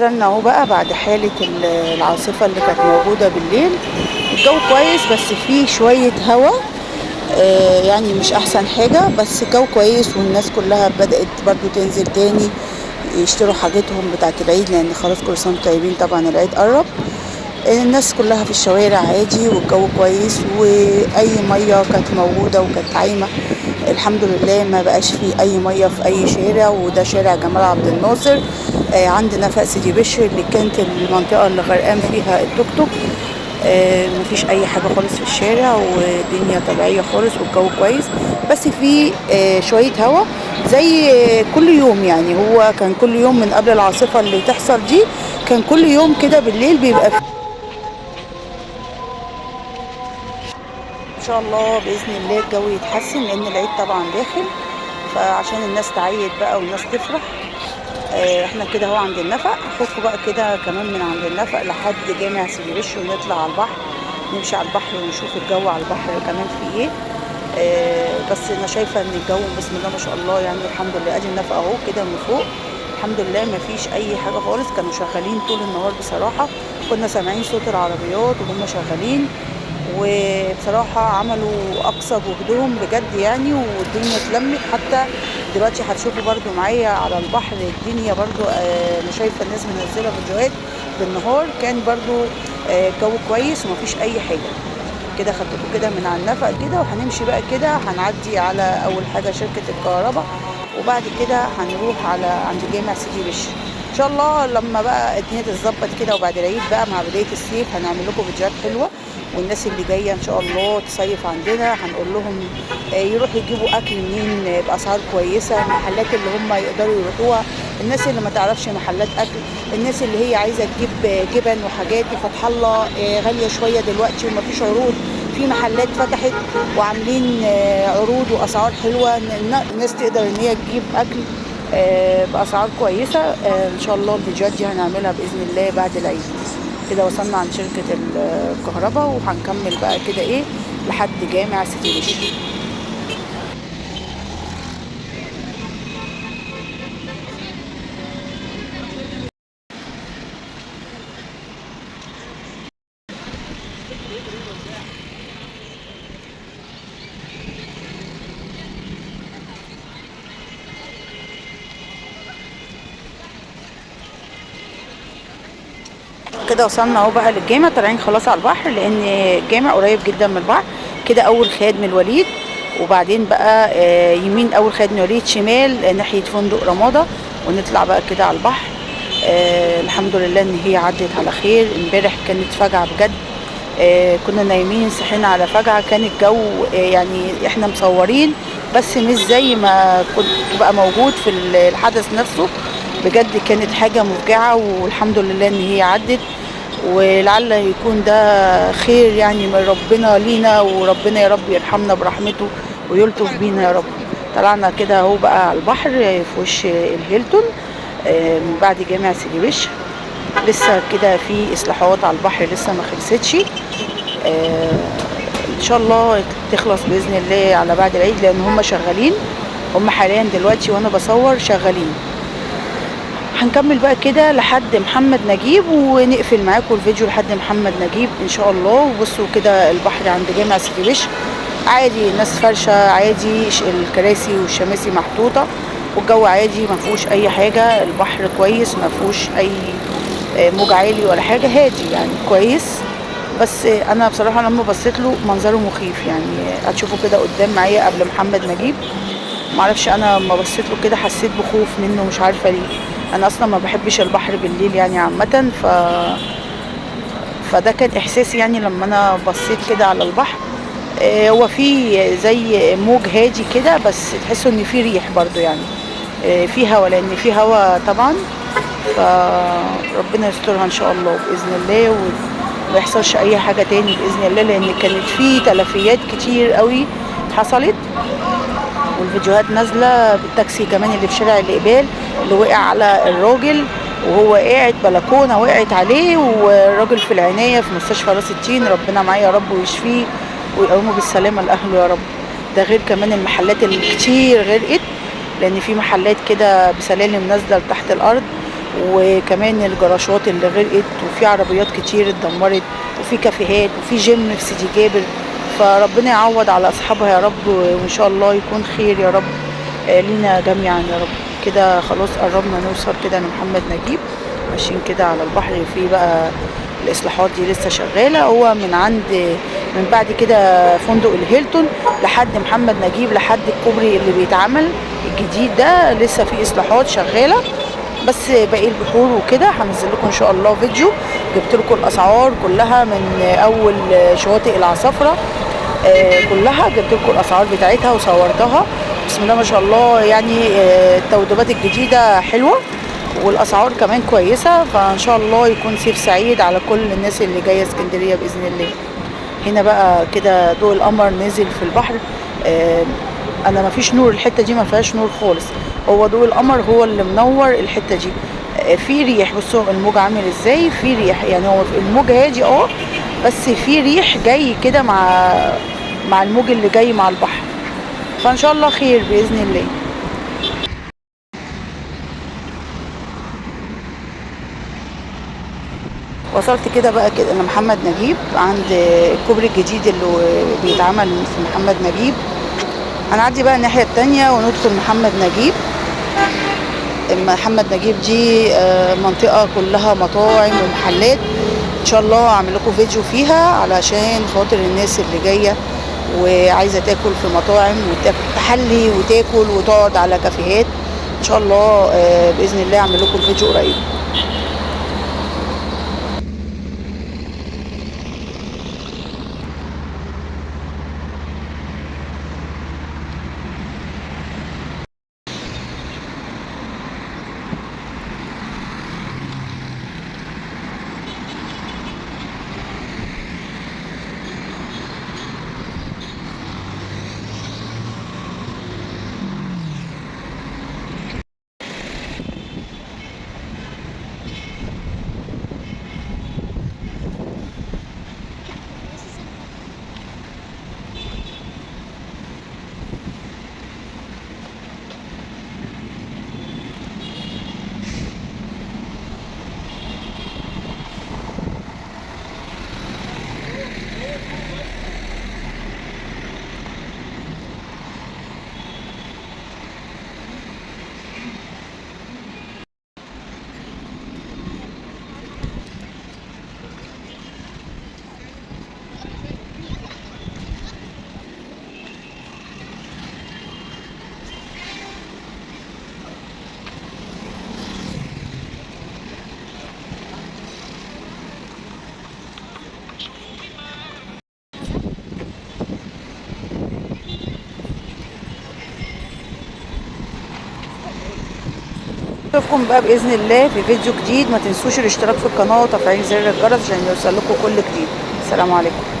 نزلنا اهو بقى بعد حالة العاصفة اللي كانت موجودة بالليل. الجو كويس بس فيه شوية هوا، يعني مش احسن حاجة، بس الجو كويس والناس كلها بدأت برضو تنزل تاني يشتروا حاجتهم بتاعة العيد، لان خلاص كل سنة وانتم طيبين، طبعا العيد قرب. الناس كلها في الشوارع عادي والجو كويس، واي مية كانت موجودة وكانت عايمة الحمد لله ما بقاش فيه اي مية في اي شارع، وده شارع جمال عبد الناصر. عند نفق سيدي بشر اللي كانت المنطقة اللي غرقان فيها التوك توك. مفيش اي حاجة خالص في الشارع، والدنيا طبيعية خالص والجو كويس، بس في شوية هوا زي كل يوم. يعني هو كان كل يوم من قبل العاصفة اللي تحصل دي، كان كل يوم كده بالليل بيبقى ان شاء الله باذن الله الجو يتحسن، لان العيد طبعا داخل، فعشان الناس تعيد بقى والناس تفرح. احنا كده اهو عند النفق، هاخدكم بقى كده كمان من عند النفق لحد جامع سيدي بشر ونطلع على البحر، نمشي على البحر ونشوف الجو على البحر كمان فيه ايه. بس انا شايفه ان الجو بسم الله ما شاء الله، يعني الحمد لله. ادي النفق اهو كده من فوق، الحمد لله ما فيش اي حاجه خالص. كانوا شغالين طول النهار بصراحه، كنا سامعين صوت العربيات وهم شغالين، وبصراحة عملوا أقصى جهدهم بجد يعني، والدنيا اتلمت. حتى دلوقتي هتشوفوا برضو معايا على البحر الدنيا برضو، أنا شايفة الناس منزلة فيديوهات بالنهار، كان برضو الجو كويس ومفيش أي حاجة. كده خدتكم كده من على النفق كده، وهنمشي بقى كده، هنعدي على أول حاجة شركة الكهرباء، وبعد كده هنروح على عند جامع سيدي بشر. ان شاء الله لما بقى الدنيا تتظبط كده وبعد العيد بقى مع بدايه الصيف هنعمل لكم فيديوهات حلوه، والناس اللي جايه ان شاء الله تصيف عندنا هنقول لهم يروحوا يجيبوا اكل منين باسعار كويسه، المحلات اللي هم يقدروا يروحوها، الناس اللي ما تعرفش محلات اكل، الناس اللي هي عايزه تجيب جبن وحاجات. فتح الله غاليه شويه دلوقتي ومفيش عروض، في محلات فتحت وعاملين عروض واسعار حلوه، الناس تقدر ان هي تجيب اكل باسعار كويسه. ان شاء الله الفيديوهات دي هنعملها باذن الله بعد العيد. كده وصلنا عند شركه الكهرباء، وهنكمل بقى كده ايه لحد جامع سيدي بشر. كده وصلنا اهو بقى للجامع، طالعين خلاص على البحر، لان الجامع قريب جدا من البحر. كده اول خادم الوليد، وبعدين بقى يمين اول خادم الوليد، شمال ناحيه فندق رمادة، ونطلع بقى كده على البحر. الحمد لله ان هي عدت على خير. امبارح كانت فجعه بجد، كنا نايمين صحينا على فجعه، كان الجو يعني احنا مصورين بس مش زي ما كنت بقى موجود في الحدث نفسه. بجد كانت حاجه مفجعه، والحمد لله ان هي عدت، ولعل يكون ده خير يعني من ربنا لينا، وربنا يا رب يرحمنا برحمته ويلطف بينا يا رب. طلعنا كده اهو بقى على البحر في وش الهيلتون، من بعد جامع سيدي بشر. لسه كده في اصلاحات على البحر لسه ما خلصتش، ان شاء الله تخلص باذن الله على بعد العيد، لان هم شغالين، هم حاليا دلوقتي وانا بصور شغالين. هنكمل بقى كده لحد محمد نجيب، ونقفل معاكم الفيديو لحد محمد نجيب ان شاء الله. وبصوا كده البحر عند جامع سيدي بشر عادي، الناس فرشه عادي، الكراسي والشماسي محطوطه، والجو عادي ما فيهوش اي حاجه. البحر كويس ما فيهوش اي موج عالي ولا حاجه، هادي يعني كويس. بس انا بصراحه لما بصيت له منظره مخيف، يعني هتشوفوا كده قدام معايا قبل محمد نجيب. معرفش انا لما بصيت له كده حسيت بخوف منه، مش عارفه ليه. انا اصلا ما بحبش البحر بالليل يعني عامه، فده كان احساسي يعني لما انا بصيت كده على البحر. هو في زي موج هادي كده، بس تحسوا ان في ريح برضو يعني، في هوا، لان في هوا طبعا. فربنا يسترها ان شاء الله باذن الله، وما يحصلش اي حاجه تاني باذن الله، لان كانت في تلفيات كتير قوي حصلت، والفيديوهات نازله بالتاكسي كمان اللي في شارع الاقبال اللي وقع على الراجل، وهو قاعد بلكونه وقعت عليه، والراجل في العنايه في مستشفى راس التين، ربنا معاه يا رب ويشفيه ويقومه بالسلامه لاهله يا رب. ده غير كمان المحلات اللي كتير غرقت، لان في محلات كده بسلالم نازله لتحت الارض، وكمان الجراشات اللي غرقت، وفي عربيات كتير اتدمرت، وفي كافيهات، وفي جيم في سيدي جابر. فربنا يعوض على اصحابها يا رب، وان شاء الله يكون خير يا رب لينا جميعا يا رب. كده خلاص قربنا نوصل كده لمحمد نجيب، ماشيين كده على البحر. في بقى الاصلاحات دي لسه شغاله، هو من بعد كده فندق الهيلتون لحد محمد نجيب، لحد الكوبري اللي بيتعمل الجديد ده لسه في اصلاحات شغاله. بس باقي البحور وكده هنزل لكم ان شاء الله فيديو. جبت لكم الاسعار كلها من اول شواطئ العصافره كلها، جبت لكم الاسعار بتاعتها وصورتها. بسم الله ما شاء الله، يعني التوضيبات الجديده حلوه والاسعار كمان كويسه. فان شاء الله يكون صيف سعيد على كل الناس اللي جايه اسكندريه باذن الله. هنا بقى كده ضوء القمر نزل في البحر. انا ما فيش نور، الحته دي ما فيهاش نور خالص، هو ضوء القمر هو اللي منور الحته دي. في ريح، بصوا الموج عامل ازاي، في ريح، يعني هو الموج هادي بس في ريح جاي كده مع الموج اللي جاي مع البحر. فان شاء الله خير باذن الله. وصلت كده بقى كده لمحمد نجيب عند الكوبري الجديد اللي بيتعمل في محمد نجيب. هنعدي بقى الناحية التانية وندخل محمد نجيب. محمد نجيب دي منطقة كلها مطاعم ومحلات. ان شاء الله هعمل لكم فيديو فيها علشان خاطر الناس اللي جاية وعايزة تاكل في مطاعم وتحلي وتاكل وتقعد على كافيهات. ان شاء الله بإذن الله اعمل لكم فيديو قريب. اشوفكم بقى باذن الله في فيديو جديد. ما تنسوش الاشتراك في القناه وتفعيل زر الجرس عشان يوصل لكم كل جديد. السلام عليكم.